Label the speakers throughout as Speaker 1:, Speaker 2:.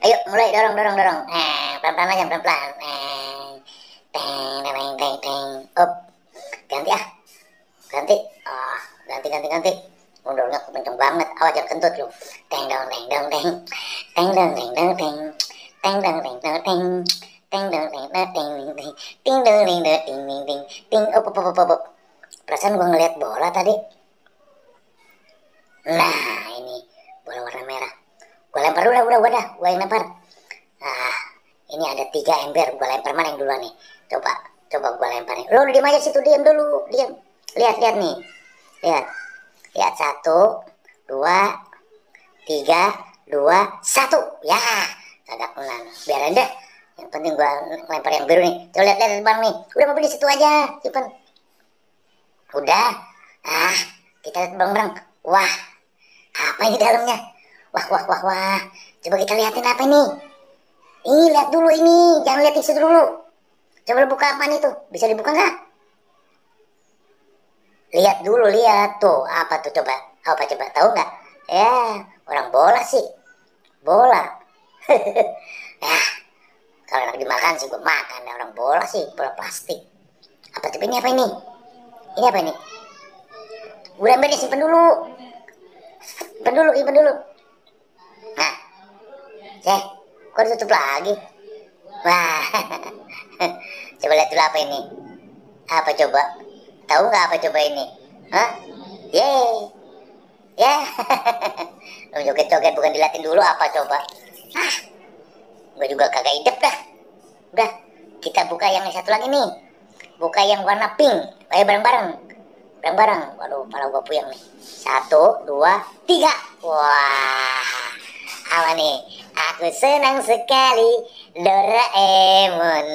Speaker 1: Ayo mulai dorong dorong dorong. Pelan-pelan aja pelan-pelan. Teng teng teng teng. Up. Ganti ah. Ganti. Ganti ganti ganti. Mundurnya kenceng banget. Awas jangan kentut lu. Teng dong teng dong teng. Teng dong teng dong teng. Teng dong teng dong teng. Teng dong teng dong teng teng. Ting dong ting dong ting ting ting. Ting up up up up. Perasaan gua ngeliat bola tadi. Nah, ini bola warna merah. Gua lempar dulu, udah, gua yang lempar. Ini ada 3 ember, gua lempar mana yang duluan nih? Coba gua lempar nih. Lo diam aja situ, diam dulu, diam. Lihat nih. Lihat 1, 2, 3, 2, 1. Ya, kagak kena. Biarin deh. Yang penting gua lempar yang biru nih. Coba lihat bang nih. Udah mau di situ aja, simpen. Udah. Kita lihat bareng-bareng. Wah, apa ini dalamnya? Wah. Coba kita lihatin apa ini. Ini lihat dulu ini. Jangan lihat situ dulu. Coba buka apaan itu. Bisa dibuka nggak? Lihat dulu, lihat. Tuh, apa tuh coba? Apa coba? Tahu nggak? Ya, orang bola sih. Bola. Ya, kalau enak dimakan sih gue makan. Ya, orang bola sih. Bola plastik. Apa tuh ini apa ini? Ini apa ini? Udah ambil nih, simpen dulu. Simpen dulu. Nah, kok ditutup lagi? Wah, coba lihat dulu apa ini? Apa coba? Tahu nggak apa coba ini? Hah? Yeay, ya. Lu joget-joget bukan dilihatin dulu apa coba? Gue juga kagak hidup dah. Udah, kita buka yang satu lagi nih. Buka yang warna pink. Ayo bareng-bareng. Waduh, kepala gue puyeng nih. 1, 2, 3. Wah, apa nih? Aku senang sekali Doraemon.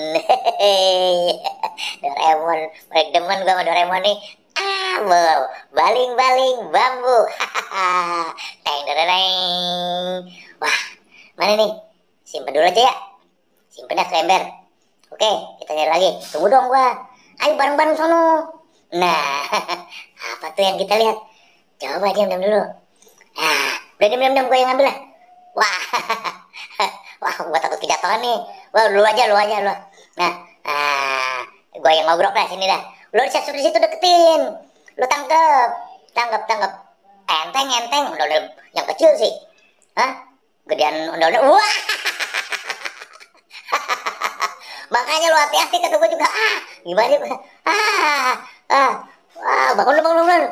Speaker 1: Doraemon, mereka demen gue sama Doraemon nih. Baling-baling bambu. Teng dereng. Wah, mana nih? Simpen dulu aja ya. Simpen dah ke ember. Oke, kita nyari lagi. Tunggu dong gua. Ayo bareng-bareng sono. Nah, apa tuh yang kita lihat? Coba diam dulu. Udah diam gue yang ngambil lah. Wah, gua takut kejatuhan nih. Wah, lu aja. Nah, gua yang ngobrol lah sini dah. Lu di situ deketin. Lu tangkep. Enteng. Ondel yang kecil sih. Gedean ondel. Wah. Makanya lu hati-hati kata gua juga. Gimana? Bangun.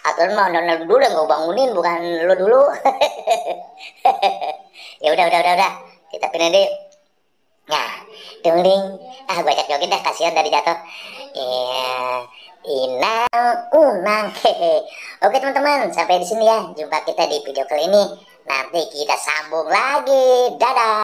Speaker 1: Aturan mah ondel dulu yang gua bangunin, bukan lu dulu. Ya udah. Kita pindah deh. Nah, ding. Gua ajak joget dah, kasihan dari jatuh. Inang. Oke teman-teman, sampai di sini ya. Jumpa kita di video kali ini. Nanti kita sambung lagi. Dadah.